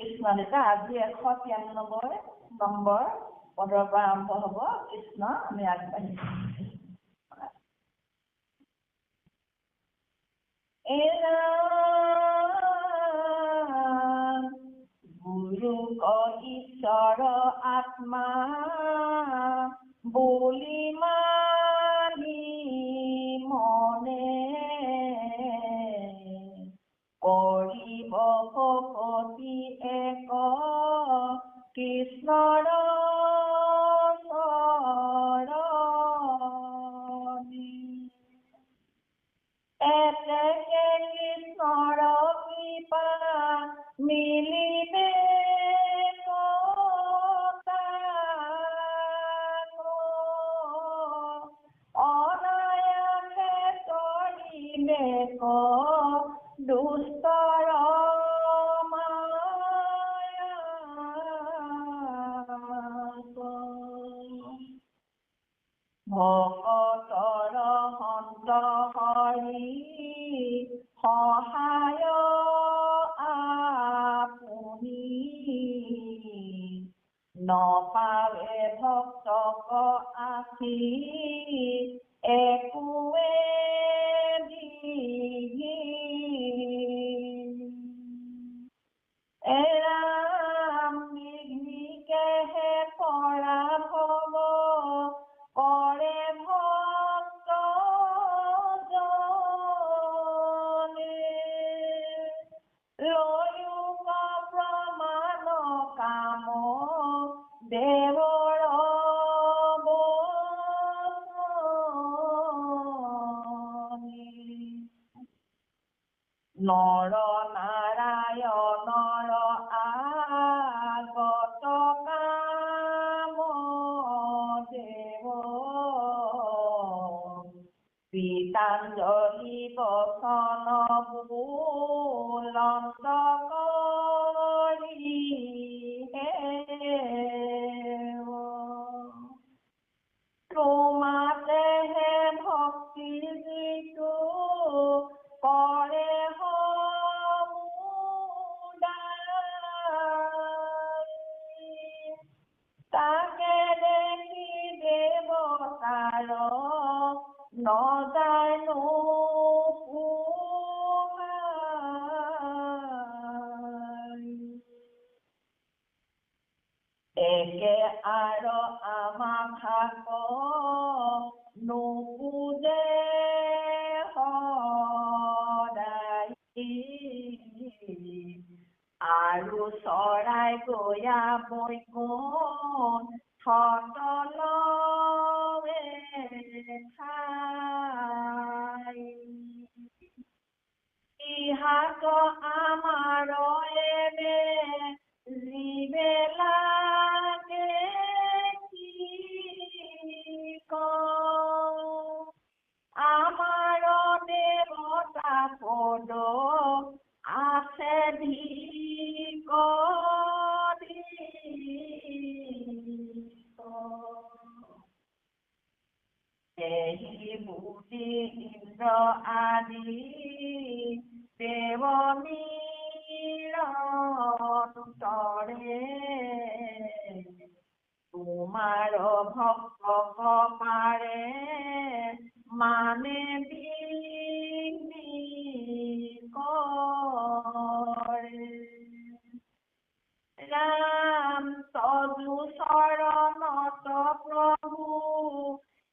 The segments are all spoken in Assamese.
কৃষ্ণ লীলা আজি 193 নম্বৰ পদৰ পৰা আৰম্ভ হ'ব। কৃষ্ণ আমি আগবাঢ়িম। গুৰু ঈশ্বৰ আত্মা বুলি মানি মনে কৰিব ভকতি এক কৃষ্ণৰ চৰণি। এতেকে কৃষ্ণৰ কৃপা মিলিবে অনায়াসে তৰিবে দুষ্টৰ মায়া। ভকতৰ সন্ত হৰি সহায় আপুনি নপাৱে ভক্তক আশী একোৱে দিঘি। এৰাম নিৰ্ভীকেহে পৰা ভৱ কৰে ভক্ত জনে লয়ুক প্ৰমাণ কাম দেৱৰ বচনে। নৰ নাৰায়ণৰ আগত কাম দেৱ গীতাঞ্জলি বচন বুলন্দ কৰি তোমাতেহে ভক্তি যিটো কৰে তাকে দেখি দেৱতাৰ নজানো একে আৰু আমাক থাক নুপুজে সদায় আৰু চৰাই গয়া বৈকুণ্ঠ তলৱে ঠাই। ইহাক আমাৰ এনে জীবে লাগে কি আমাৰ দেৱতা পদ আছে ধিক দেহি বুদ্ধি ইন্দ্ৰ আদি দেৱনীৰ তৰে তোমাৰ ভক্ত পাৰে মানে কৰে। ৰাম তদু চৰণত প্ৰভু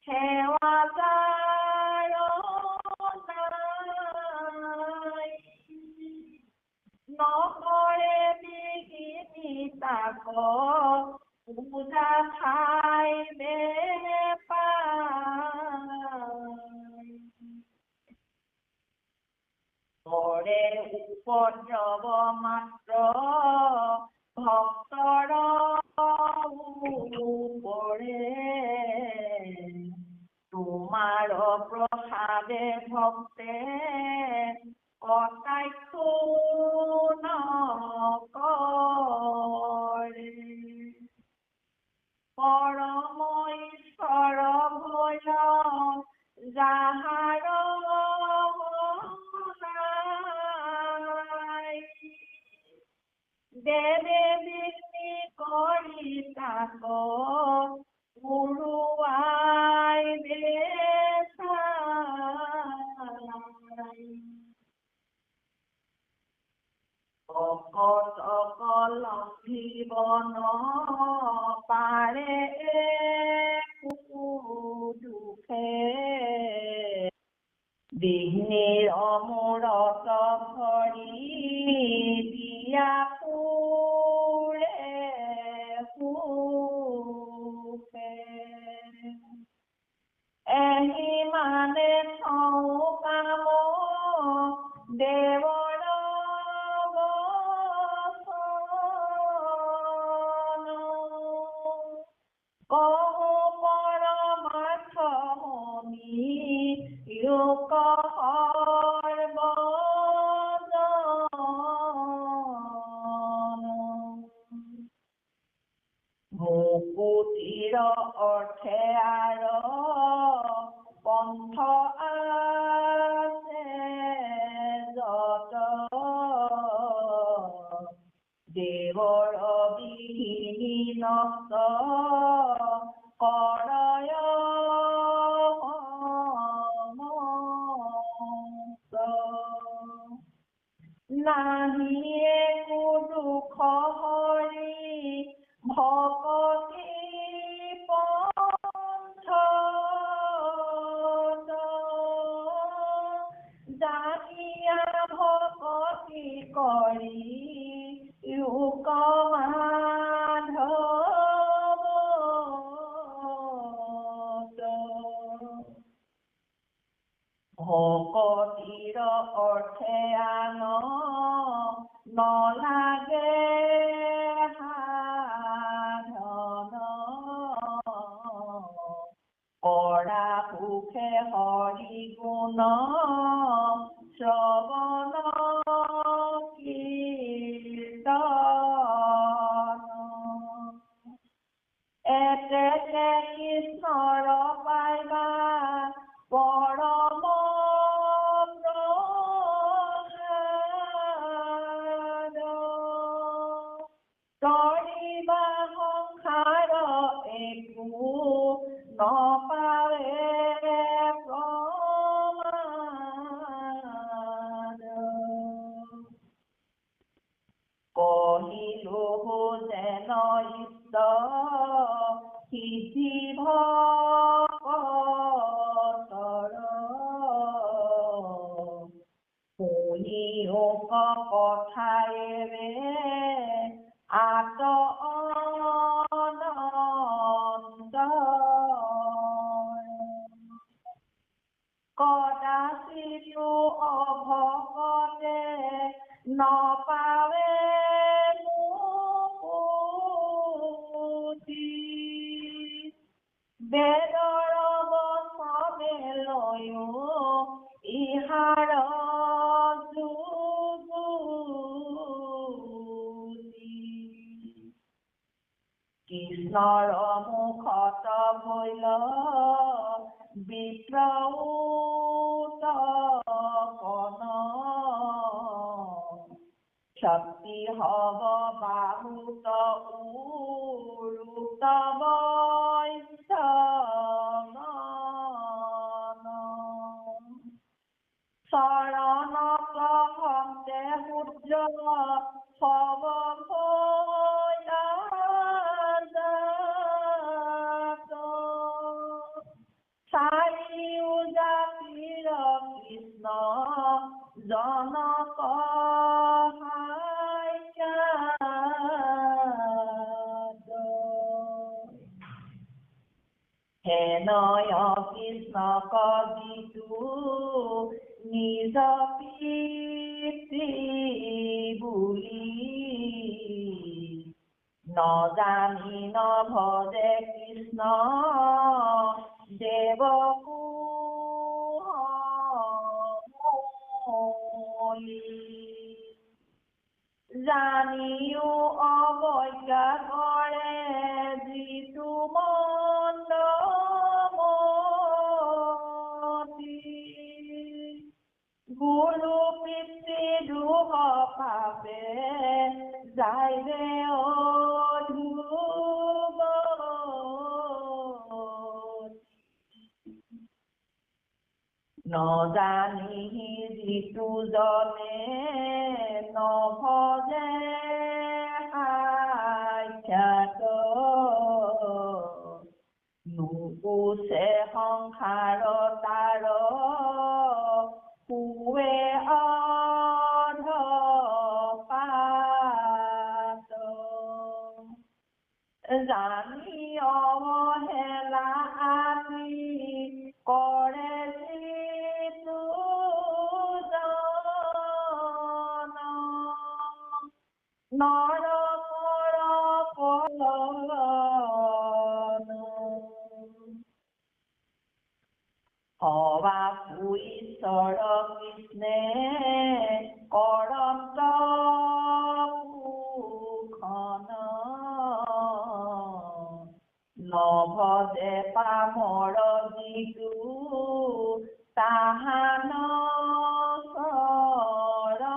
সেৱা যাৰ নাই নকৰে বিঘিনি তাক পূজা খাই বেপাই। কৰে উপদ্ৰৱ মাত্ৰ ভক্তৰ উপৰে তোমাৰ প্ৰসাদে ভক্তে কটাক্ষ নকৰে। পৰম ঈশ্বৰ ভয় যাহাৰ নাই দেৱে বিক্ৰী কৰি তাক উৰুৱাই বেচাই। অকল জীৱন পাৰে দুখে বিঘ্নিৰ অমূৰত ভৰি দিয়া সুখে এহিমানে থওঁ কাম দেৱৰ বচন কহো পৰমাৰ্থ শুনি লোক মুকুতিৰ অৰ্থে আৰু পন্থ আছে যত দেৱৰ বিহীনি নষ্ট কৰয় নাহিয়ে দুখ হৰি ভকতি পন্থ জানিয়া ভকতি কৰি লোক মাধৱ ভকতিৰ অৰ্থে আন নলাগে সাধন কৰা সুখে হৰি গুণ শ্ৰৱণ কীৰ্তন এতেকে কৃষ্ণৰ পাইবা পৰম প্ৰসাদ তৰিবা সংসাৰ একো নপাৱে প্ৰমাদ কহিলো যেন ইষ্ট সিদ্ধি ভকতৰ শুনিও কথাৰে আত অনন্ত কদাচিতো অভকতে নপাৱে মুকুতি বেদৰ বচনে লৈও ইহাৰ যুগুতি কৃষ্ণৰ মুখত বৈল বিপ্ৰউতপন শক্তি হব বাহুত উৰুত বৈষ্ণৱ চৰণত হন্তে সূৰ্য সব চাৰিও জাতিৰ কৃষ্ণ জনক হেনয় কৃষ্ণক যিটো নিজ পিতৃ বুলি নজানি নভজে কৃষ্ণ দেৱকো জানিও অৱজ্ঞা কৰে যিটো মন্দমতি গুৰু পিতৃ দুখ পাপে যায় ৰে অধ্ৰুৱ নজানি যিটো জনে নভজে সাক্ষাৎ নুপুছে সংসাৰ তাৰ পুৱে অধপাত জানি অৱহেলা আনি কৰে যিটো জন নৰকৰ পলন অবাকু ঈশ্বৰ কৃষ্ণে কৰন্ত ভূষণ নভজে পামৰ যিটো তাহান চৰণ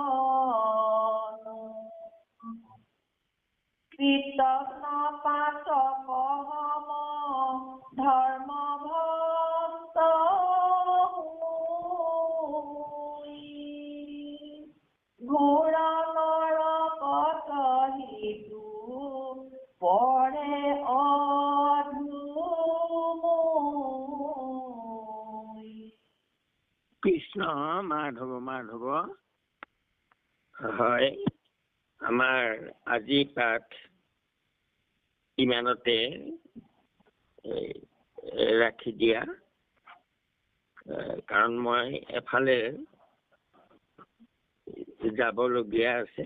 কৃতজ্ঞ পাচক হম ধৰ্ম ভক্ত ঘোৰ নৰকত হিতু পৰে অধুমৈ। কৃষ্ণ মাধৱ মাধৱ। হয়, আমাৰ আজি পাঠ ইমানতে ৰাখি দিয়া, কাৰণ মই এফালে যাবলগীয়া আছে।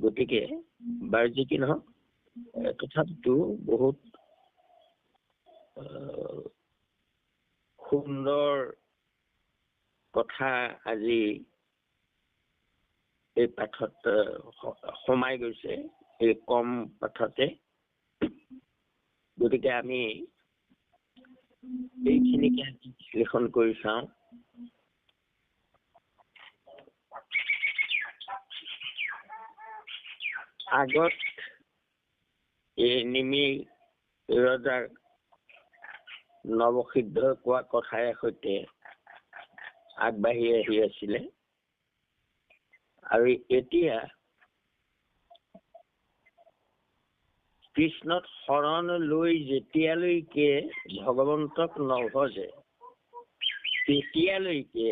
গতিকে বাৰু যি কি নহওক, তথাপিতো বহুত সুন্দৰ কথা আজি এই পাঠত সোমাই গৈছে, এই কম পাঠতে। গতিকে আমি এইখিনিকে বিশ্লেষণ কৰি চাওঁ। আগত এই নিমি ৰজাৰ নৱসিদ্ধ কোৱা কথাৰে সৈতে আগবাঢ়ি আহি আছিলে, আৰু এতিয়া কৃষ্ণত শৰণ লৈ যেতিয়ালৈকে ভগৱন্তক নভজে তেতিয়ালৈকে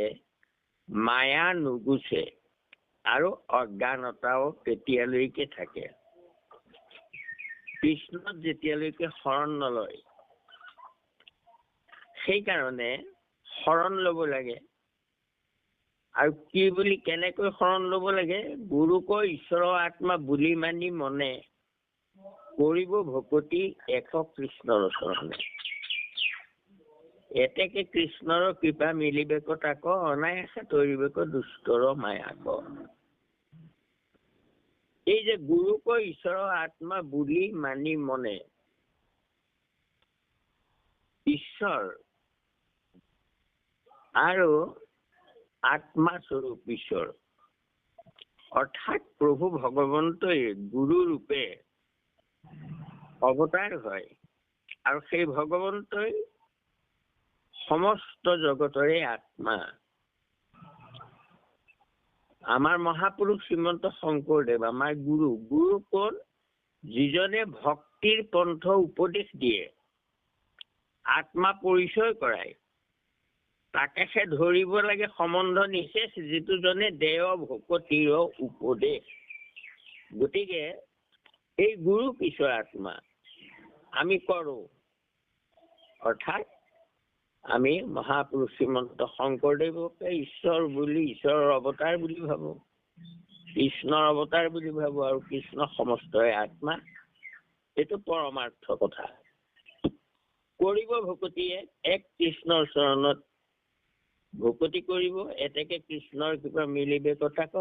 মায়া নুগুচে আৰু অজ্ঞানতাও তেতিয়ালৈকে থাকে। কৃষ্ণত যেতিয়ালৈকে শৰণ নলয়, সেইকাৰণে শৰণ ল'ব লাগে। আৰু কি বুলি কেনেকৈ শৰণ ল'ব লাগে? গুৰুক ঈশ্বৰৰ আত্মা বুলি মানি মনে কৰিব ভকতি এশ কৃষ্ণৰ চৰণে। এতেকে কৃষ্ণৰ কৃপা মিলিবেক তাক অনায়াসে তৰিবেক দুষ্টৰ মায়াক। এই যে গুৰুক ঈশ্বৰৰ আত্মা বুলি মানি মনে, ঈশ্বৰ আৰু আত্মা স্বৰূপ ঈশ্বৰ অৰ্থাৎ প্ৰভু ভগৱন্তই গুৰু ৰূপে অৱতাৰ হয়, আৰু সেই ভগৱন্তই সমস্ত জগতৰে আত্মা। আমাৰ মহাপুৰুষ শ্ৰীমন্ত শংকৰদেৱ আমাৰ গুৰু। গুৰু কোন? যিজনে ভক্তিৰ পন্থ উপদেশ দিয়ে, আত্মা পৰিচয় কৰায়, তাকেহে ধৰিব লাগে সম্বন্ধ নিশেষ, যিটো জনে দেৱ ভকতিৰ উপদেশ। গতিকে এই গুৰু ঈশ্বৰ আত্মা আমি কৰো, অৰ্থাৎ আমি মহাপুৰুষ শ্ৰীমন্ত শংকৰদেৱকে ঈশ্বৰ বুলি, ঈশ্বৰৰ অৱতাৰ বুলি ভাবো, কৃষ্ণৰ অৱতাৰ বুলি ভাবো, আৰু কৃষ্ণ সমস্তৰে আত্মা। এইটো পৰমাৰ্থ কথা। কৰিব ভকতিয়ে এক কৃষ্ণৰ চৰণত ভকতি কৰিব, এতেকে কৃষ্ণৰ কৃপা মিলিবেক তাক,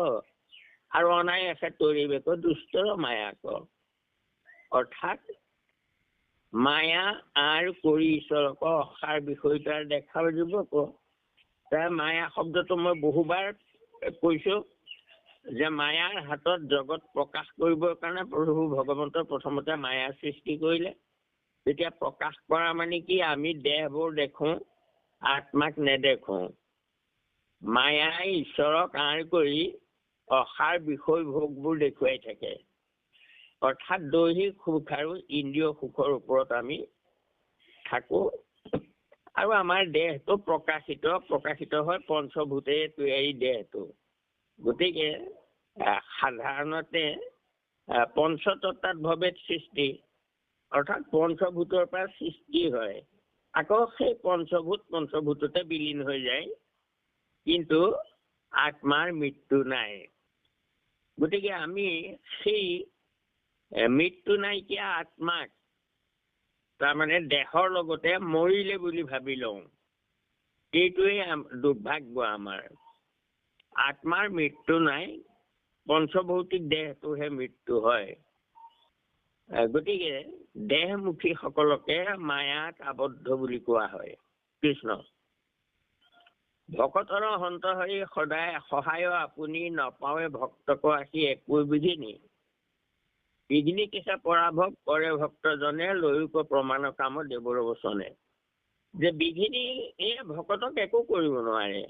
আৰু অনায়াসে তৰিবেক দুষ্টৰ মায়াক। অৰ্থাৎ মায়া আৰু কৰি ঈশ্বৰক অসাৰ বিষয়টাৰ দেখা যুৱক। তাৰ মায়া শব্দটো মই বহুবাৰ কৈছো, যে মায়াৰ হাতত জগত প্ৰকাশ কৰিবৰ কাৰণে প্ৰভু ভগৱন্তৰ প্ৰথমতে মায়াৰ সৃষ্টি কৰিলে। তেতিয়া প্ৰকাশ কৰা মানে কি, আমি দেহবোৰ দেখো, আত্মাক নেদেখো। মায়াই ঈশ্বৰক আঁৰ কৰি অসাৰ বিষয় ভোগবোৰ দেখুৱাই থাকে। অৰ্থাৎ দৈহিক সুখ আৰু ইন্দ্ৰিয় সুখৰ ওপৰত আমি থাকো। আৰু আমাৰ দেহটো প্ৰকাশিত হয় পঞ্চভূতে তৈয়াৰী দেহটো। গতিকে সাধাৰণতে পঞ্চতত্ত্বাত ভৱেত সৃষ্টি, অৰ্থাৎ পঞ্চভূতৰ পৰা সৃষ্টি হয়। আকৌ সেই পঞ্চভূততে বিলীন হৈ যায়, কিন্তু আত্মাৰ মৃত্যু নাই। গতিকে আমি সেই মৃত্যু নাইকিয়া আত্মাক তাৰমানে দেহৰ লগতে মৰিলে বুলি ভাবি লওঁ। এইটোৱে দুৰ্ভাগ্য আমাৰ। আত্মাৰ মৃত্যু নাই, পঞ্চভৌতিক দেহটোহে মৃত্যু হয়। গতিকে দেহমুখী সকলকে মায়াত আবদ্ধ বুলি কোৱা হয়। কৃষ্ণ ভকতৰ সন্ত হৈ সদায় সহায় আপুনি নপাৱে ভক্তক আহি একো বিঘিনি। বিঘিনি কিসা পৰাভৱ কৰে ভক্তজনে লৈক প্ৰমাণ কাম দেৱৰ বচনে। যে বিঘিনি ভকতক একো কৰিব নোৱাৰে।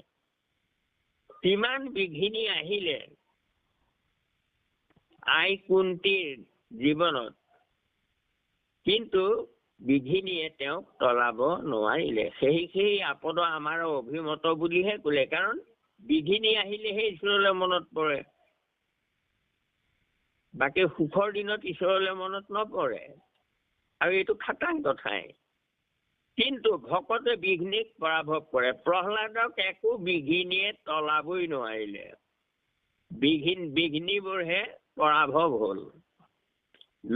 কিমান বিঘিনি আহিলে আই কুন্তীৰ জীৱনত, কিন্তু বিঘিনিয়ে তেওঁক তলাব নোৱাৰিলে। সেই আপদ আমাৰ অভিমত বুলিহে ক'লে। কাৰণ বিঘিনি আহিলেহে ঈশ্বৰলৈ মনত পৰে, বাকী সুখৰ দিনত ঈশ্বৰলৈ মনত নপৰে। আৰু এইটো খাটাং কথাই। কিন্তু ভকতে বিঘ্নিক পৰাভৱ কৰে। প্ৰহ্লাদক একো বিঘিনিয়ে তলাবই নোৱাৰিলে। বিঘিনিবোৰহে পৰাভৱ হ'ল।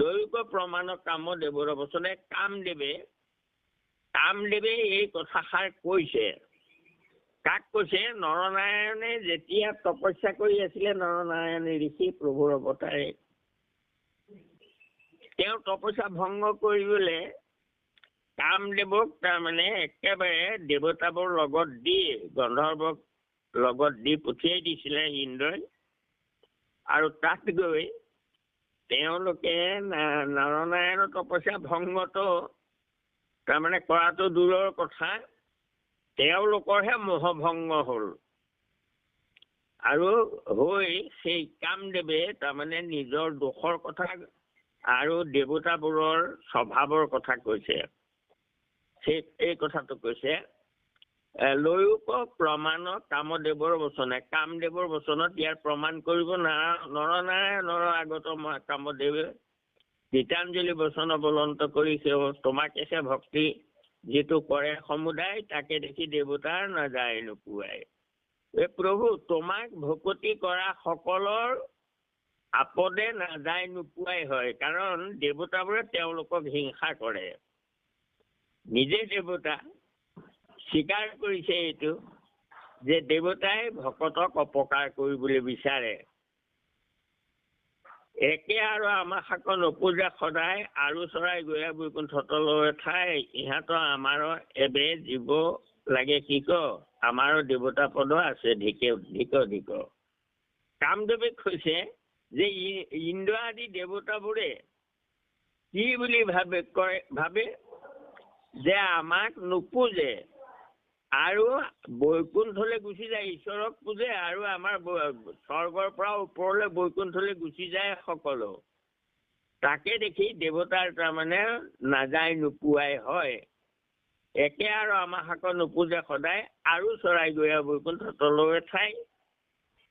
লৈক প্ৰমাণ কাম দেৱৰ বচনে। কামদেৱে এই কথাষাৰ কৈছে। কাক কৈছে? নৰনাৰায়ণে যেতিয়া তপস্যা কৰি আছিলে, নৰনাৰায়ণ ঋষি প্ৰভুৰ অৱতাৰে, তেওঁ তপস্যা ভংগ কৰিবলৈ কামদেৱক তাৰমানে একেবাৰে দেৱতাবোৰ লগত দি, গন্ধৰ্বক লগত দি পঠিয়াই দিছিলে ইন্দ্ৰই। আৰু তাত গৈ তেওঁলোকে নৰনাৰায়ণৰ তপস্যা ভংগটো তাৰমানে কৰাটো দূৰৰ কথা, তেওঁলোকৰহে মোহভংগ হ'ল। আৰু হৈ সেই কামদেৱে তাৰমানে নিজৰ দোষৰ কথা আৰু দেৱতাবোৰৰ স্বভাৱৰ কথা কৈছে। এই কথাটো কৈছে, লৈক প্ৰমাণ কামদেৱৰ বচনে। কামদেৱৰ বচনত ইয়াৰ প্ৰমাণ কৰিব নৰনাৰায়ণৰ আগত কামদেৱে গীতাঞ্জলি বচন অৱলন্ত কৰি তোমাকে ভক্তি যিটো কৰে সমুদায়, তাকে দেখি দেৱতাৰ নাযায় নোপোৱাই। প্ৰভু, তোমাক ভকতি কৰা সকলৰ আপদে নাযায় নোপোৱাই হয়। কাৰণ দেৱতাবোৰে তেওঁলোকক হিংসা কৰে। নিজে দেৱতা স্বীকাৰ কৰিছে এইটো, যে দেৱতাই ভকতক অপকাৰ কৰিবলৈ বিচাৰে। একে আৰু আমাৰ শাক নপূজা সদায়, আৰু চৰাই গয়া বৈকুণ্ঠ তলৰে ঠাই। ইহঁতৰ আমাৰো এবে জীৱ লাগে কি ক, আমাৰো দেৱতা পদ আছে ধিক। কামদেৱে কৈছে যে ইন্দ্ৰ আদি দেৱতাবোৰে কি বুলি ভাবে যে আমাক নোপূজে আৰু বৈকুণ্ঠলৈ গুচি যায়, ঈশ্বৰক পূজে আৰু আমাৰ স্বৰ্গৰ পৰা ওপৰলৈ বৈকুণ্ঠলৈ গুচি যায় সকলো। তাকে দেখি দেৱতাৰ তাৰমানে নাযায় নোপোৱাই হয়। একে আৰু আমাৰ শাক নোপূজে সদায়, আৰু চৰাই গয়া বৈকুণ্ঠ তলৰে ঠাই।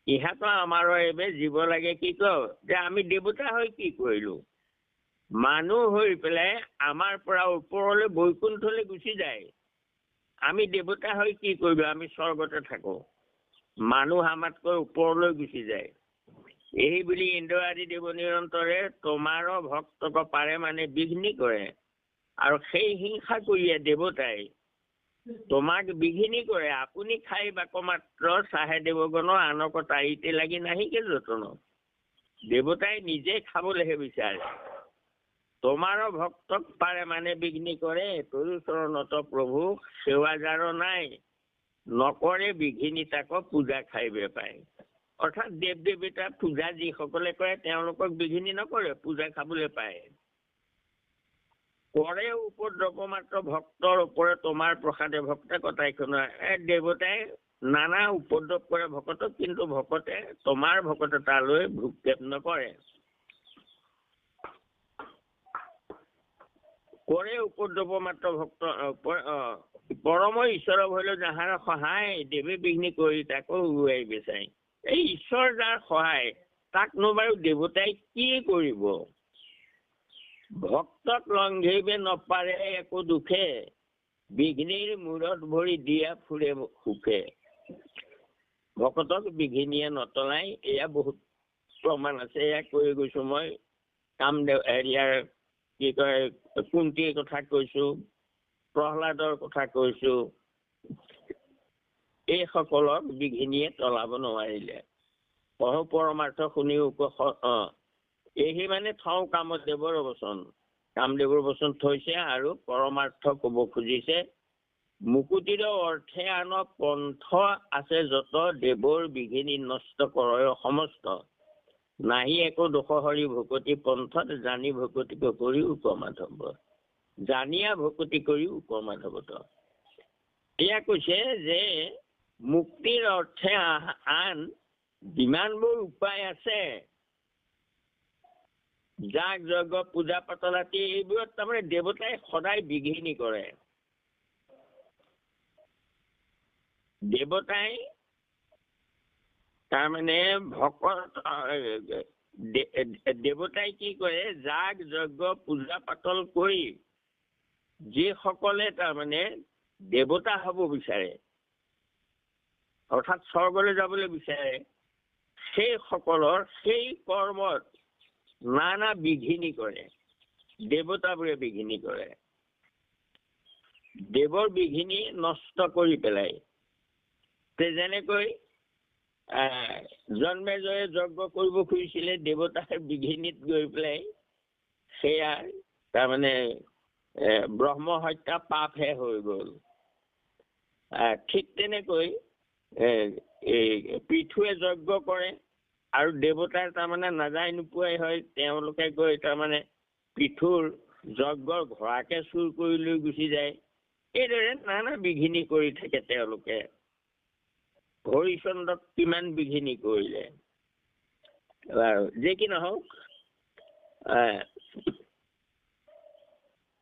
ইহঁতৰ আমাৰো এবে জীৱ লাগে কি ক, যে আমি দেৱতা হৈ কি কৰিলো? মানুহ হৈ পেলাই আমাৰ পৰা ওপৰলৈ বৈকুণ্ঠলৈ গুচি যায়। আমি দেৱতা হৈ কি কৰিলো? আমি স্বৰ্গতে থাকো। মানুহ আমাতকৈ ওপৰলৈ গুচি যায়। এই বুলি ইন্দ্ৰ আদি দেৱ নিৰন্তৰে তোমাৰো ভক্তক পাৰে মানে বিঘ্নি কৰে। আৰু সেই হিংসা কৰিয়ে দেৱতাই তোমাক বিঘিনি কৰে। আপুনি খাই বাক মাত্ৰ চাহে দেৱগণ, আনক তাৰিতে লাগি নাহিকে যতন। দেৱতাই নিজে খাবলৈহে বিচাৰে। তোমাৰো ভক্তক পাৰে মানে বিঘ্নি কৰে। তৰু চৰণত প্ৰভু সেৱা যাৰ নাই, নকৰে বিঘিনি তাক পূজা খাইবে পায়। অৰ্থাৎ দেৱ দেৱতাৰ পূজা যিসকলে কৰে তেওঁলোকক বিঘিনি নকৰে, পূজা খাবলৈ পায়। কৰে উপদ্ৰৱ মাত্ৰ ভক্তৰ ওপৰত তোমাৰ প্ৰসাদে ভক্তে কটাইখন। দেৱতাই নানা উপদ্ৰৱ কৰে ভকতক, কিন্তু ভকতে তোমাৰ ভকতে তালৈ ভূক্ষেপ নকৰে। কৰে উপদ্ৰৱ মাত্ৰ ভক্ত পৰম ঈশ্বৰ হলেও যাহাৰ সহায় দেৱে বিঘ্নি কৰি তাকো উৰুৱাই বেচাই। এই ঈশ্বৰ যাৰ সহায় তাকনো বাৰু দেৱতাই কি কৰিব? ভক্তক লংঘিবে নপাৰে একো দুখে, বিঘ্নিৰ মূৰত ভৰি দিয়া ফুৰে সুখে। ভকতক বিঘিনিয়ে নতলাই, এয়া বহুত প্ৰমাণ আছে। এয়া কৈ গৈছো মই। কামদেৱ হেৰিয়াৰ কি কয় কুন্তীৰ কথা কৈছো, প্ৰহ্লাদৰ কথা কৈছো। এইসকলক বিঘিনিয়ে তলাব নোৱাৰিলে। কহো পৰমাৰ্থ শুনিও এই মানে থওঁ কামদেৱৰ বচন। কামদেৱৰ বচন থৈছে আৰু পৰমাৰ্থ কব খুজিছে। মুকুতিৰ অৰ্থে আন পন্থ আছে যত, দেৱৰ বিঘিনি নষ্ট কৰে সমস্ত। নাহি একো দোষ হৰি ভকতি পন্থত, জানি ভকতি কৰি উপমাধৱ। জানিয়া ভকতি কৰি উপমাধৱত। এয়া কৈছে যে মুক্তিৰ অৰ্থে আন যিমানবোৰ উপায় আছে, যাগ যজ্ঞ পূজা পাতল আদি এইবোৰত তাৰমানে দেৱতাই সদায় বিঘিনি কৰে। দেৱতাই তাৰমানে ভকত দেৱতাই কি কৰে, যাগ যজ্ঞ পূজা পাতল কৰি যিসকলে তাৰমানে দেৱতা হব বিচাৰে, অৰ্থাৎ স্বৰ্গলৈ যাবলৈ বিচাৰে, সেই সকলৰ সেই কৰ্মত নানা বিঘিনি কৰে। দেৱতাবোৰে বিঘিনি কৰে। দেৱৰ বিঘিনি নষ্ট কৰি পেলাই। যেনেকৈ জন্মেজয়ে যজ্ঞ কৰিব খুজিছিলে, দেৱতাৰ বিঘিনিত গৈ পেলাই সেয়া তাৰমানে ব্ৰহ্ম হত্যা পাপহে হৈ গল। ঠিক তেনেকৈ পৃথুৱে যজ্ঞ কৰে আৰু দেৱতাৰ তাৰমানে নাযায় নোপোৱাই হয়, তেওঁলোকে গৈ তাৰমানে পৃথুৰ যজ্ঞৰ ঘোঁৰাকে চুৰ কৰি লৈ গুচি যায়। এইদৰে নানা বিঘিনি কৰি থাকে তেওঁলোকে। হৰিচন্দ্ৰক কিমান বিঘিনি কৰিলে। যে কি নহওক,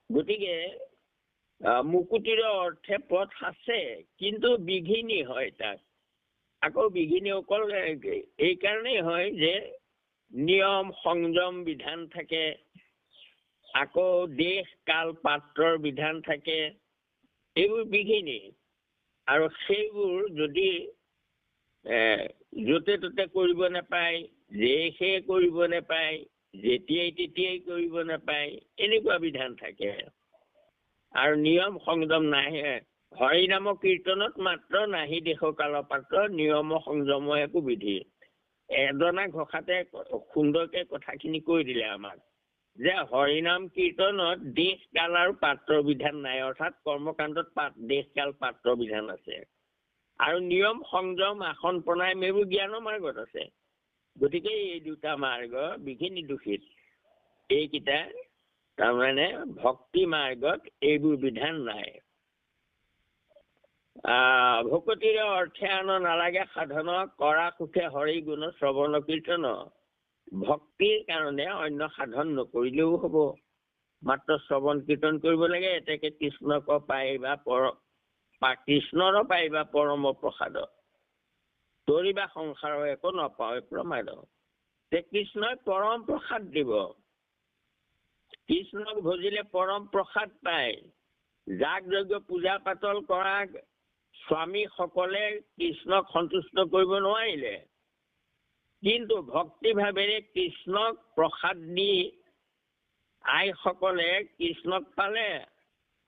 গতিকে মুকুতিৰ অৰ্থে পথ আছে, কিন্তু বিঘিনি হয় তাক। আকৌ বিঘিনি অকল এইকাৰণেই হয় যে নিয়ম সংযম বিধান থাকে, আকৌ দেশ কাল পাত্ৰৰ বিধান থাকে, এইবোৰ বিঘিনি। আৰু সেইবোৰ যদি য'তে ত'তে কৰিব নাপায়, যে কৰিব নাপায়, যেতিয়াই তেতিয়াই কৰিব নাপায়, এনেকুৱা বিধান থাকে। আৰু নিয়ম সংযম নাহে। হৰি নাম কীৰ্তনত মাত্ৰ নাহি দেশ কাল পাত্ৰ, নিয়ম সংযম একো বিধি। এজনা ঘোষাতে সুন্দৰকে কথাখিনি কৈ দিলে আমাক যে হৰিনাম কীৰ্তনত দেশ কাল আৰু পাত্ৰৰ বিধান নাই, অৰ্থাৎ কৰ্মকাণ্ডত দেশ কাল পাত্ৰৰ বিধান আছে। আৰু নিয়ম সংযম আসন প্ৰণায়াম এইবোৰ জ্ঞানৰ মাৰ্গত আছে। গতিকে এই দুটা মাৰ্গ বিঘিনি দূষিত। এইকেইটা তাৰমানে ভক্তি মাৰ্গত এইবোৰ বিধান নাই। ভকতিৰ অৰ্থে আন নালাগে সাধন, কৰা সুখে হৰি গুণ শ্ৰৱণ কীৰ্তন। ভক্তিৰ কাৰণে অন্য সাধন নকৰিলেও হব, মাত্ৰ শ্ৰৱণ কীৰ্তন কৰিব লাগে। এতেকে কৃষ্ণক পাইবা কৃষ্ণৰ পাইবা পৰম প্ৰসাদ, তৰিবা সংসাৰৰ একো নপায় প্ৰমাদ। কৃষ্ণই পৰম প্ৰসাদ দিব। কৃষ্ণক ভজিলে পৰম প্ৰসাদ পায়। যাগ যজ্ঞ পূজা পাতল কৰা স্বামী সকলে কৃষ্ণক সন্তুষ্ট কৰিব নোৱাৰিলে, কিন্তু ভক্তি ভাৱেৰে কৃষ্ণক প্ৰসাদ দি আইসকলে কৃষ্ণক পালে।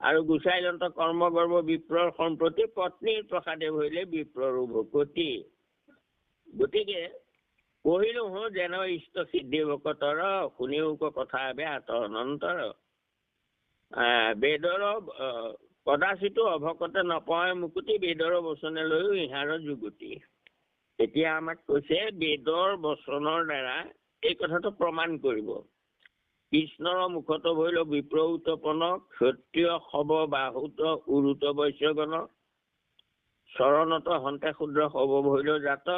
আৰু গোসাইলন্ত কৰ্মগৰ্ভ বিপ্ৰৰ সম্প্ৰতি, পত্নীৰ প্ৰসাদে ভৰিলে বিপ্ৰৰো ভকতি। গতিকে কহিলো যেন ইষ্ট সিদ্ধি ভকতৰ, শুনিও কথা হবে আতৰ অনন্তৰ। বেদৰ কদাচিতো অভকতে নপায় মুকুতি, বেদৰ বচনে লৈও ইহাৰৰ যুগুতি। এতিয়া আমাক কৈছে বেদৰ বচনৰ দ্বাৰা এই কথাটো প্ৰমাণ কৰিব। কৃষ্ণৰ মুখত ভৈল বিপ্ৰ উত্তপন, ক্ষত্ৰিয় শৱ বাহুত উৰুত বৈশ্যগণ, চৰণত হন্তে ক্ষুদ্ৰ শৱ ভৈল জাত,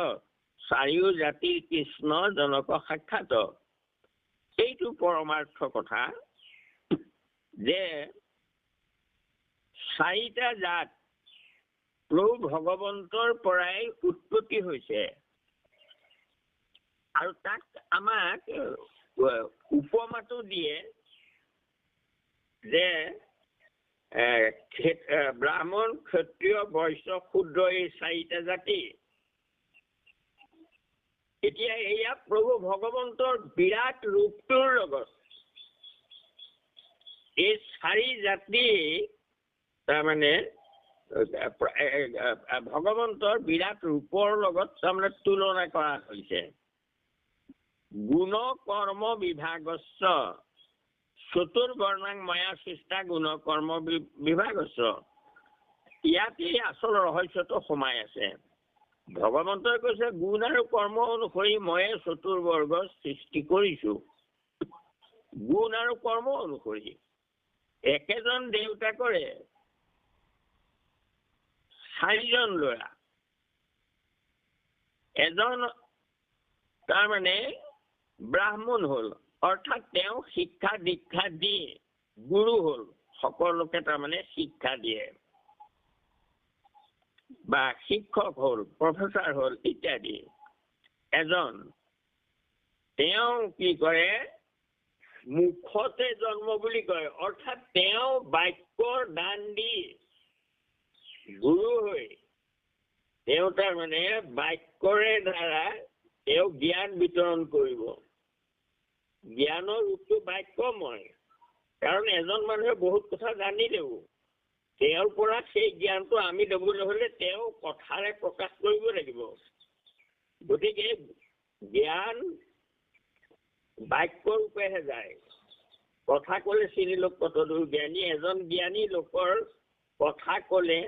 চাৰিও জাতিৰ কৃষ্ণ জনক সাক্ষাৎ। এইটো পৰমাৰ্থ কথা যে চাৰিটা জাত প্ৰভু ভগৱন্তৰ পৰাই উৎপত্তি হৈছে, আৰু তাক আমাক উপমাটো দিয়ে যে ব্ৰাহ্মণ ক্ষত্ৰিয় বৈশ্য শূদ্ৰ এই চাৰিটা জাতি। এতিয়া এয়া প্ৰভু ভগৱন্তৰ বিৰাট ৰূপটোৰ লগত এই চাৰি জাতি তাৰমানে ভগৱন্তৰ বিৰাট ৰূপৰ লগত তাৰমানে তুলনা কৰা হৈছে। গুণ কৰ্ম বিভাগস্য চতুৰ্বৰ্ণাং ময়া সৃষ্টা গুণ কৰ্ম বিভাগস্য। ইয়াতেই আচল ৰহস্যটো সোমাই আছে। ভগৱন্তই কৈছে গুণ আৰু কৰ্ম অনুসৰি ময়ে চতুৰ্বৰ্গ সৃষ্টি কৰিছো। গুণ আৰু কৰ্ম অনুসৰি একেজন দেউতাকৰে চাৰিজন ল'ৰা, এজন তাৰমানে ব্ৰাহ্মণ হ'ল, অৰ্থাৎ তেওঁ শিক্ষা দীক্ষা দি গুৰু হ'ল, সকলোকে তাৰমানে শিক্ষা দিয়ে, বা শিক্ষক হ'ল, প্ৰফেচাৰ হ'ল ইত্যাদি। এজন তেওঁ কি কৰে, মুখতে জন্ম বুলি কয়, অৰ্থাৎ তেওঁ বাক্যৰ দান দি গুৰু হৈ তেওঁ তাৰমানে বাক্যৰে দ্বাৰা তেওঁ জ্ঞান বিতৰণ কৰিব। জ্ঞানৰ ৰূপটো বাক্যময়, কাৰণ এজন মানুহে বহুত কথা জানিলেও তেওঁৰ পৰা সেই জ্ঞানটো আমি ল'বলৈ হ'লে তেওঁ কথাৰে প্ৰকাশ কৰিব লাগিব। গতিকে জ্ঞান বাক্য ৰূপেহে যায়। কথা ক'লে চিনি লোক কতদূৰ জ্ঞানী, এজন জ্ঞানী লোকৰ কথা ক'লে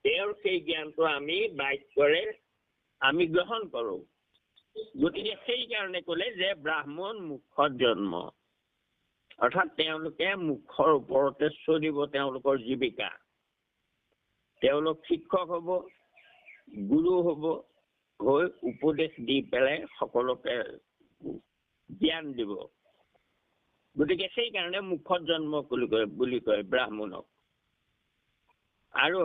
তেওঁৰ সেই জ্ঞানটো আমি বাক্যৰে আমি গ্ৰহণ কৰোঁ। গতিকে সেইকাৰণে ক'লে যে ব্ৰাহ্মণ মুখত জন্ম, অৰ্থাৎ তেওঁলোকে মুখৰ ওপৰতে চলিব তেওঁলোকৰ জীৱিকা। তেওঁলোক শিক্ষক হ'ব, গুৰু হ'ব, হৈ উপদেশ দি পেলাই সকলোকে জ্ঞান দিব। গতিকে সেইকাৰণে মুখত জন্ম বুলি কয় ব্ৰাহ্মণক। আৰু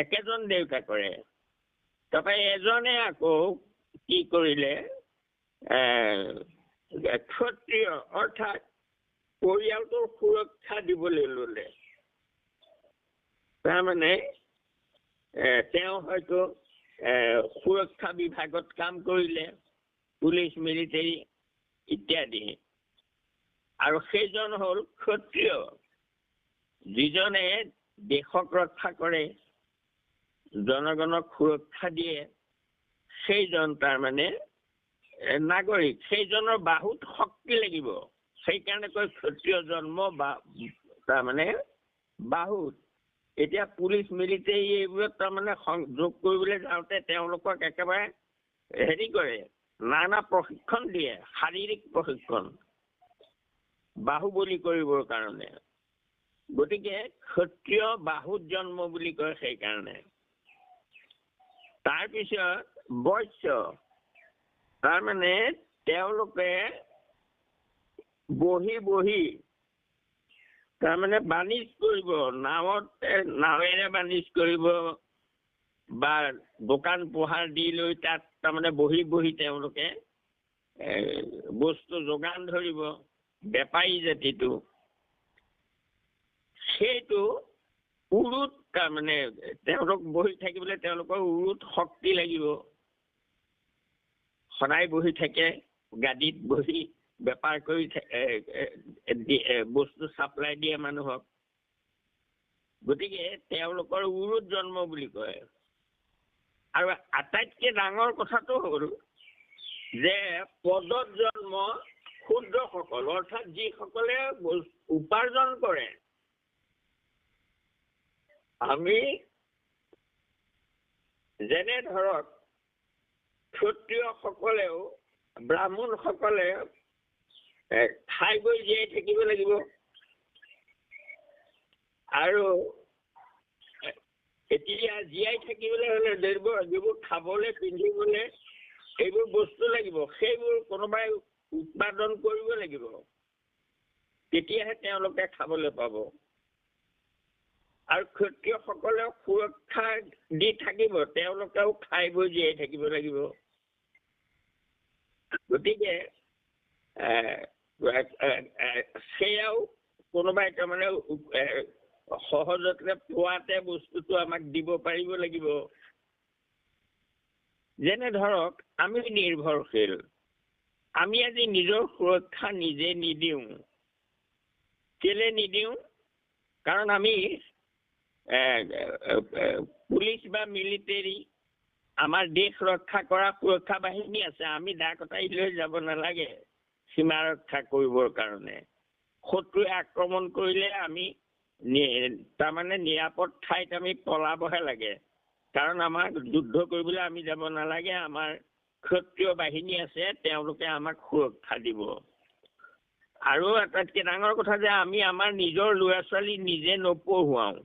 একেজন দেউতাকৰে। তাৰপৰা এজনে আকৌ কি কৰিলে, ক্ষত্ৰিয় অৰ্থাৎ পৰিয়ালটোৰ সুৰক্ষা দিবলৈ ল'লে। তাৰমানে তেওঁ হয়তো সুৰক্ষা বিভাগত কাম কৰিলে, পুলিচ মিলিটাৰী ইত্যাদি। আৰু সেইজন হ'ল ক্ষত্ৰিয়, যিজনে দেশক ৰক্ষা কৰে, জনগণক সুৰক্ষা দিয়ে, সেইজন তাৰমানে নাগৰিক। সেইজনৰ বাহুত শক্তি লাগিব, সেইকাৰণে কয় ক্ষত্ৰিয় জন্ম বা তাৰমানে বাহুত। এতিয়া পুলিচ মিলিটাৰী এইবোৰত তাৰমানে যোগ কৰিবলৈ যাওঁতে তেওঁলোকক একেবাৰে হেৰি কৰে, নানা প্ৰশিক্ষণ দিয়ে, শাৰীৰিক প্ৰশিক্ষণ বাহুবলী কৰিবৰ কাৰণে। গতিকে ক্ষত্ৰিয় বাহুত জন্ম বুলি কয় সেইকাৰণে। তাৰপিছত বৈশ্য, তাৰমানে তেওঁলোকে বহি তাৰমানে বাণিজ্য কৰিব, নাৱেৰে বাণিজ্য কৰিব, বা দোকান পোহাৰ দি লৈ তাত তাৰমানে বহি তেওঁলোকে বস্তু যোগান ধৰিব, বেপাৰী জাতিটো। সেইটো উৰুত তাৰমানে তেওঁলোক বহি থাকিবলৈ তেওঁলোকৰ উৰুত শক্তি লাগিব। সদায় বহি থাকে, গাদীত বহি বেপাৰ কৰি বস্তু চাপ্লাই দিয়ে মানুহক। গতিকে তেওঁলোকৰ উৰুত জন্ম বুলি কয়। আৰু আটাইতকৈ ডাঙৰ কথাটো হ'ল যে পদত জন্ম ক্ষুদ্ৰসকল, অৰ্থাৎ যিসকলে উপাৰ্জন কৰে। আমি যেনে ধৰক ক্ষত্ৰিয়সকলেও ব্ৰাহ্মণসকলে খাই বৈ জীয়াই থাকিব লাগিব। আৰু এতিয়া জীয়াই থাকিবলৈ হলে যিবোৰ খাবলৈ পিন্ধিবলৈ এইবোৰ বস্তু লাগিব, সেইবোৰ কোনোবাই উৎপাদন কৰিব লাগিব, তেতিয়াহে তেওঁলোকে খাবলৈ পাব। আৰু ক্ষত্ৰিয়সকলেও সুৰক্ষা দি থাকিব, তেওঁলোকেও খাই বৈ জীয়াই থাকিব লাগিব। গতিকে সেয়াও কোনোবাই তাৰমানে সহজতে পোৱাতে বস্তুটো আমাক দিব পাৰিব লাগিব। যেনে ধৰক আমি নিৰ্ভৰশীল, আমি আজি নিজৰ সুৰক্ষা নিজে নিদিওঁ। কেলে নিদিওঁ? কাৰণ আমি পুলিচ বা মিলিটাৰী, আমাৰ দেশ ৰক্ষা কৰা সুৰক্ষা বাহিনী আছে। আমি দা কটাৰি লৈ যাব নালাগে সীমা ৰক্ষা কৰিবৰ কাৰণে। শত্ৰুৱে আক্ৰমণ কৰিলে আমি তাৰমানে নিৰাপদ ঠাইত আমি পলাবহে লাগে। কাৰণ আমাক যুদ্ধ কৰিবলৈ আমি যাব নালাগে, আমাৰ ক্ষত্ৰিয় বাহিনী আছে, তেওঁলোকে আমাক সুৰক্ষা দিব। আৰু আটাইতকৈ ডাঙৰ কথা যে আমি আমাৰ নিজৰ ল'ৰা ছোৱালী নিজে নপঢ়ুৱাওঁ।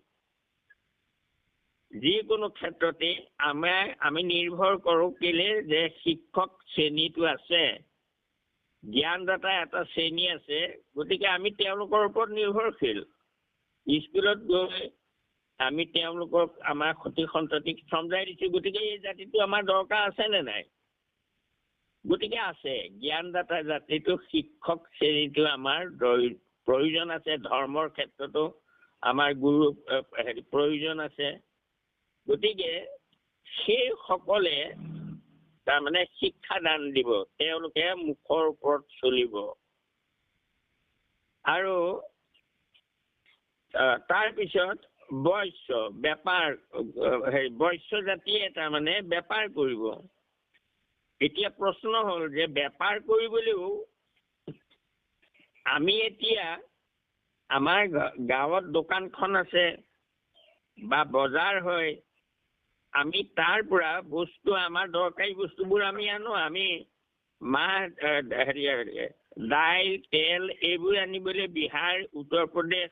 যিকোনো ক্ষেত্ৰতে আমি নিৰ্ভৰ কৰোঁ কেলে যে শিক্ষক শ্ৰেণীটো আছে, জ্ঞানদাতা এটা শ্ৰেণী আছে, গতিকে আমি তেওঁলোকৰ ওপৰত নিৰ্ভৰশীল। স্কুলত গৈ আমি তেওঁলোকক আমাৰ সতি সন্ততিক সমজাই দিছোঁ, গতিকে এই জাতিটো আমাৰ দৰকাৰ আছে নে নাই? গতিকে আছে। জ্ঞানদাতা জাতিটো, শিক্ষক শ্ৰেণীটো আমাৰ প্ৰয়োজন আছে। ধৰ্মৰ ক্ষেত্ৰতো আমাৰ গুৰু প্ৰয়োজন আছে। গতিকে সেইসকলে তাৰমানে শিক্ষাদান দিব, তেওঁলোকে মুখৰ ওপৰত চলিব। আৰু তাৰপিছত বৈশ্য জাতিয়ে তাৰমানে বেপাৰ কৰিব। এতিয়া প্ৰশ্ন হ'ল যে বেপাৰ কৰিবলৈও আমি এতিয়া আমাৰ গাঁৱত দোকানখন আছে বা বজাৰ হয়, আমি তাৰ পৰা বস্তু, আমাৰ দৰকাৰী বস্তুবোৰ আমি আনো। আমি মাহ, দাইল, তেল এইবোৰ আনিবলৈ বিহাৰ, উত্তৰ প্ৰদেশ,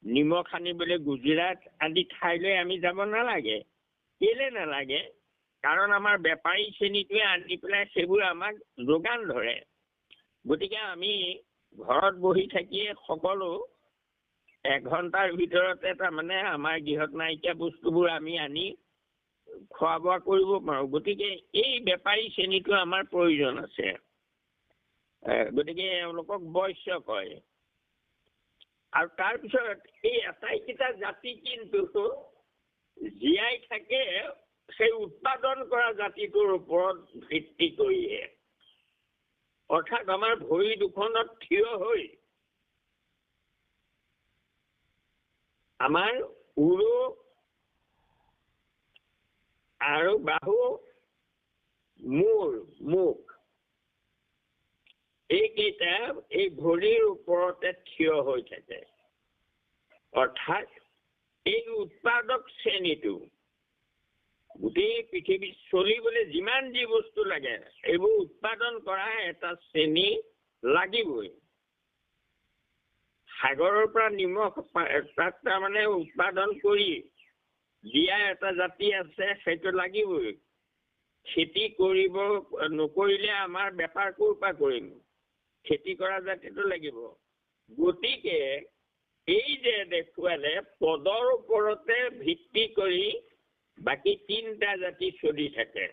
নিমখ আনিবলৈ গুজৰাট আদি ঠাইলৈ আমি যাব নালাগে। কেলে নালাগে? কাৰণ আমাৰ বেপাৰী শ্ৰেণীটোৱে আনি পেলাই সেইবোৰ আমাক যোগান ধৰে। গতিকে আমি ঘৰত বহি থাকিয়ে সকলো এঘণ্টাৰ ভিতৰতে তাৰমানে আমাৰ গৃহত নাইকিয়া বস্তুবোৰ আমি আনি খোৱা বোৱা কৰিব পাৰোঁ। গতিকে এই বেপাৰী শ্ৰেণীটো আমাৰ প্ৰয়োজন আছে। গতিকে এওঁলোকক বৈশ্য কয়। আৰু তাৰপিছত এই আটাইকেইটা জাতি কিন্তু জীয়াই থাকে সেই উৎপাদন কৰা জাতিটোৰ ওপৰত ভিত্তি কৰিহে। অৰ্থাৎ আমাৰ ভৰি দুখনত থিয় হৈ আমাৰ উৰু আৰু বাহু, মুখ, এইকেইটা এই ভৰিৰ ওপৰতে থিয় হৈ থাকে। অৰ্থাৎ এই উৎপাদক শ্ৰেণীটো গোটেই পৃথিৱীত চলিবলৈ যিমান যি বস্তু লাগে এইবোৰ উৎপাদন কৰা এটা শ্ৰেণী লাগিবই। সাগৰৰ পৰা নিমখ তাত তাৰমানে উৎপাদন কৰি দিয়া এটা জাতি আছে, সেইটো লাগিবই। খেতি কৰিব নকৰিলে আমাৰ বেপাৰ ক'ৰ পৰা কৰিম? খেতি কৰা জাতিটো লাগিব। গতিকে এই যে দেখুৱালে পদৰ ওপৰতে ভিত্তি কৰি বাকী তিনিটা জাতি চলি থাকে।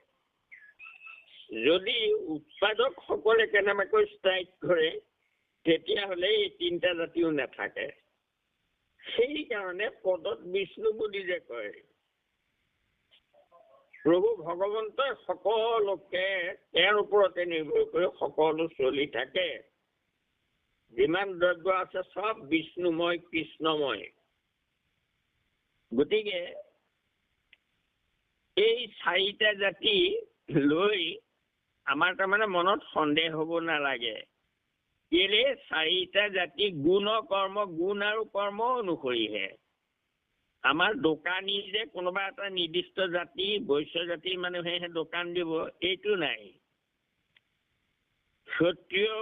যদি উৎপাদকসকলে কেনেবাকৈ ষ্ট্ৰাইক কৰে তেতিয়াহ'লে এই তিনিটা জাতিও নাথাকে। সেইকাৰণে পদত বিষ্ণু বুলি যে কয়, প্ৰভু ভগৱন্তই সকলোকে তেওঁৰ ওপৰতে নিৰ্ভৰ কৰি সকলো চলি থাকে। যিমান দ্ৰব্য আছে চব বিষ্ণুময়, কৃষ্ণময়। গতিকে এই চাৰিটা জাতি লৈ আমাৰ তাৰমানে মনত সন্দেহ হ'ব নালাগে। কেলে? চাৰিটা জাতি গুণ আৰু কৰ্ম অনুসৰিহে। আমাৰ দোকানী যে কোনোবা এটা নিৰ্দিষ্ট জাতি বৈশ্য জাতিৰ মানুহেহে দোকান দিব এইটো নাই। ক্ষত্ৰিয়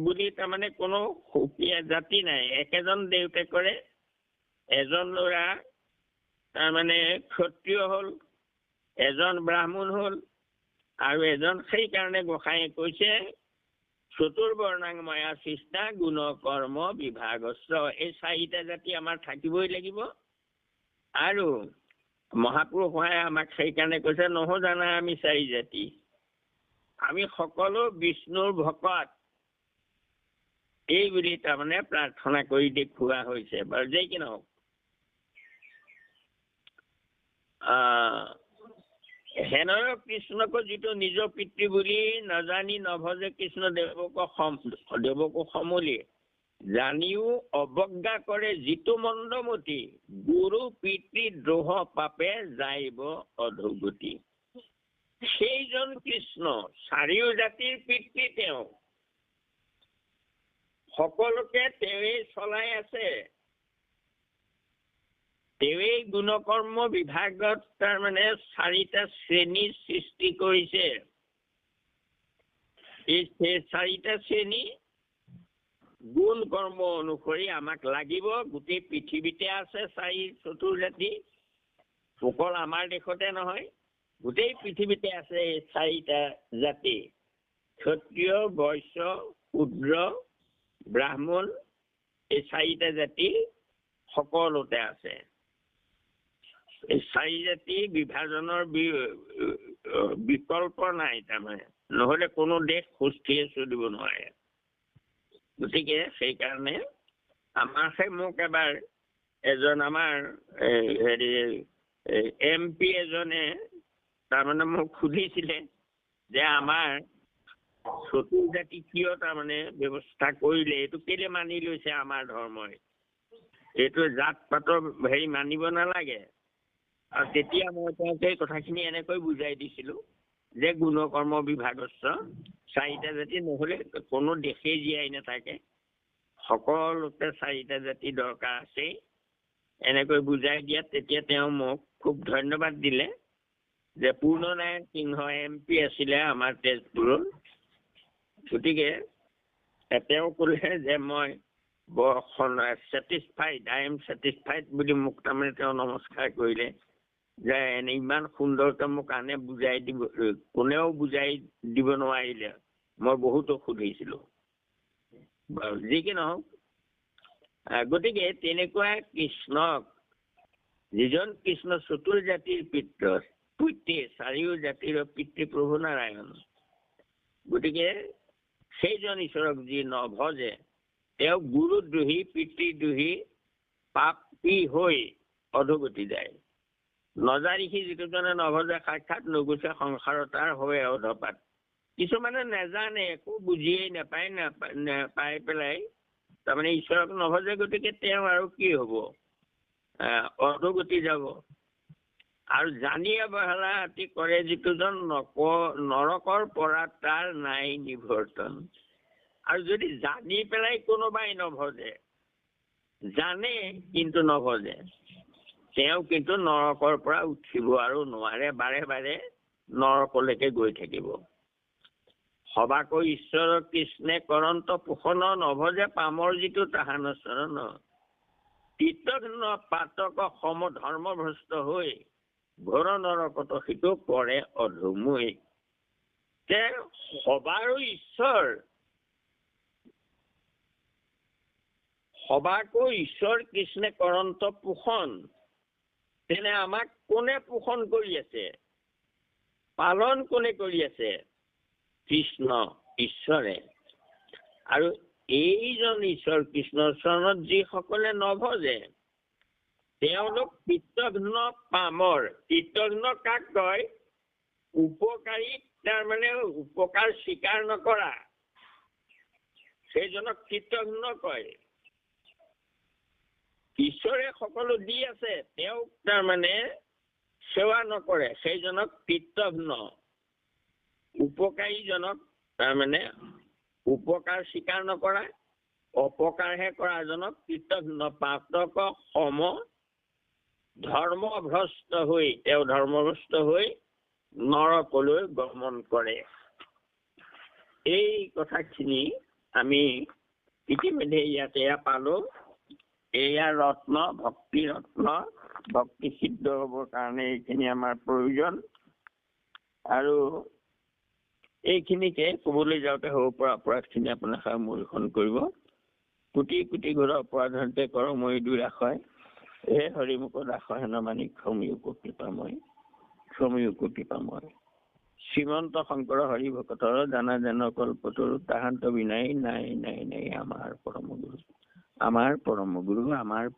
বুলি তাৰমানে কোনো সুকীয়া জাতি নাই। একেজন দেউতাকৰে এজন ল'ৰা তাৰমানে ক্ষত্ৰিয় হ'ল, এজন ব্ৰাহ্মণ হ'ল, আৰু এজন সেইকাৰণে গোসাঁয়ে কৈছে চতুৰ্বৰ্ণাংময়া সৃষ্টা গুণ কৰ্ম বিভাগস্য। এই চাৰিটা জাতি আমাৰ থাকিবই লাগিব। আৰু মহাপুৰুষে আমাক সেইকাৰণে কৈছে নহয় আমি চাৰি জাতি, আমি সকলো বিষ্ণুৰ ভকত, এই বুলি তাৰমানে প্ৰাৰ্থনা কৰি দেখুওৱা হৈছে। বাৰু যেই কি নহওক, হেনৰ কৃষ্ণকো যিটো নিজ পিতৃ বুলি নাজানি নভজে কৃষ্ণ দেৱকো সমলি, জানিও অৱজ্ঞা কৰে যিটো মন্দমতি, গুৰু পিতৃ দ্ৰোহ পাপে যাইব অধোগতি। সেইজন কৃষ্ণ চাৰিও জাতিৰ পিতৃ, তেওঁ সকলোকে তেওঁৱেই চলাই আছে, তেওঁৱেই গুণকৰ্ম বিভাগত তাৰমানে চাৰিটা শ্ৰেণী সৃষ্টি কৰিছে। এই চাৰিটা শ্ৰেণী গুণ কৰ্ম অনুসৰি আমাক লাগিব। গোটেই পৃথিৱীতে আছে চতুৰ্জাতি, অকল আমাৰ দেশতে নহয়, গোটেই পৃথিৱীতে আছে এই চাৰিটা জাতি, ক্ষত্ৰিয়, বৈশ্য, শূদ্ৰ, ব্ৰাহ্মণ। এই চাৰিটা জাতি সকলোতে আছে। এই চাৰি জাতি বিভাজনৰ বিকল্প নাই তাৰমানে, নহলে কোনো দেশ সুস্থিৰে চলিব নোৱাৰে। গতিকে সেইকাৰণে মোক এবাৰ এজন আমাৰ MP এজনে তাৰমানে মোক সুধিছিলে যে আমাৰ চতুৰ্জাতি কিয় তাৰমানে ব্যৱস্থা কৰিলে, এইটো কেলে মানি লৈছে আমাৰ ধৰ্মই, এইটো জাত পাতৰ মানিব নালাগে। আৰু তেতিয়া মই তেওঁক এই কথাখিনি এনেকৈ বুজাই দিছিলো যে গুণকৰ্ম বিভাগস্য, চাৰিটা জাতি নহলে কোনো দেশেই জীয়াই নাথাকে, সকলোতে চাৰিটা জাতি দৰকাৰ আছে। এনেকৈ বুজাই দিয়াত তেতিয়া তেওঁ মোক খুব ধন্যবাদ দিলে যে পূৰ্ণনাৰায়ণ সিংহ MP আছিলে আমাৰ তেজপুৰৰ। গতিকে তেওঁ ক'লে যে মই বৰ ছেটিছফাইড, I am satisfied বুলি মোক তাৰমানে তেওঁ নমস্কাৰ কৰিলে, যে ইমান সুন্দৰকৈ মোক আনে বুজাই দিব, কোনেও বুজাই দিব নোৱাৰিলে। মই বহুতো সুধিছিলো। বাৰু যি কি নহওক, গতিকে তেনেকুৱা কৃষ্ণক, যিজন কৃষ্ণ চতুৰ্জাতিৰ পিতৃ, চাৰিও জাতিৰ পিতৃ প্ৰভু নাৰায়ণ, গতিকে সেইজন ঈশ্বৰক যি নভজে, তেওঁ গুৰুদ্ৰোহী, পিতৃদ্ৰোহী, পাপী হৈ অধোগতি যায়। নজাৰিখি যিটোজনে নভজে সাক্ষাৎ নুগুচে সংসাৰ তাৰ হৈ অধপাত। কিছুমানে নেজানে, একো বুজিয়েই নাপাই পেলাই তাৰমানে ঈশ্বৰক নভজে, গতিকে তেওঁ আৰু কি হব, অধোগতি যাব। আৰু জানি অৱহেলা আতি কৰে যিটোজন নৰকৰ পৰা তাৰ নাই নিৱৰ্তন। আৰু যদি জানি পেলাই কোনোবাই নভজে, জানে কিন্তু নভজে, তেওঁ কিন্তু নৰকৰ পৰা উঠিব আৰু নোৱাৰে, বাৰে বাৰে নৰকলৈকে গৈ থাকিব। সবাকৈ ঈশ্বৰ কৃষ্ণে কৰন্ত পোষণ, নভজে পামৰ যিটো তাহান চৰণ। তীৰ্থঘ্ন পাতক সম ধৰ্মভ্ৰষ্ট হৈ, ঘোৰ নৰকত সিটো কৰে অধমুই। সবাৰো ঈশ্বৰ, সবাকৈ ঈশ্বৰ কৃষ্ণে কৰন্ত পোষণ, তেনে আমাক কোনে পোষণ কৰি আছে, পালন কোনে কৰি আছে? কৃষ্ণ ঈশ্বৰে। আৰু এইজন ঈশ্বৰ কৃষ্ণৰ চৰণত যিসকলে নভজে, তেওঁলোক তীৰ্থঘ্ন পামৰ। তীৰ্থঘ্ন কাক কয়? উপকাৰী, তাৰমানে উপকাৰ স্বীকাৰ নকৰা, সেইজনক তীৰ্থঘ্ন কয়। ঈশ্বৰে সকলো দি আছে, তেওঁক তাৰমানে সেৱা নকৰে, সেইজনক তীৰ্থঘ্ন। উপকাৰীজনক তাৰমানে উপকাৰ স্বীকাৰ নকৰা, অপকাৰহে কৰাজনক তীৰ্থঘ্ন। পাতক সম ধৰ্মভ্ৰষ্ট হৈ নৰকলৈ গমন কৰে। এই কথাখিনি আমি ইতিমধ্যে ইয়াতে পালো। এয়া ৰত্ন, ভক্তি ৰত্ন, ভক্তি সিদ্ধ হবৰ কাৰণে এইখিনি আমাৰ প্ৰয়োজন। আৰু এইখিনিকে কবলৈ যাওঁতে সৰু পৰা অপৰাধখিনি আপোনাক মূলখন কৰিব। কোটি কোটি ঘোৰ অপৰাধতে কৰ মই দূৰ আশয়, হে হৰিমুখত আশয় হেন মানি ক্ষমিও কৃপাময়। শ্ৰীমন্ত শংকৰ হৰি ভকতৰ জানা জান কল্পতৰু তাহান্ত বিনাই নাই নাই নাই আমাৰ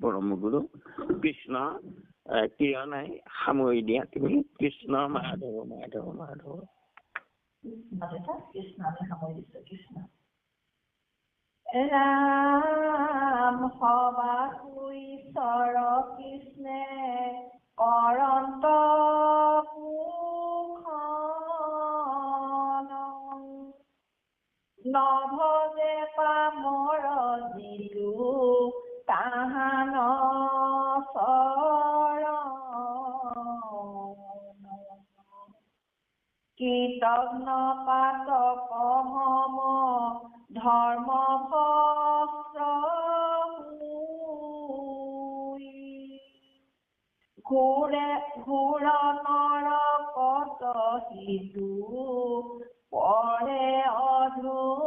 পৰম গুৰু কৃষ্ণ। কিয় নাই সামৰি দিয়া তুমি? কৃষ্ণ মাধৱ মাধৱ মাধৱ। কৃষ্ণ আমি সামৰি দিছো। কৃষ্ণ ৰাম সবা ঈশ্বৰ কৃষ্ণে অৰন্ত নভজে পামৰ যিটো তাহান কীৰ্তন পাতক মম ধৰ্ম ভক্ত ঘূৰ নৰকত সিজু পৰে অধম।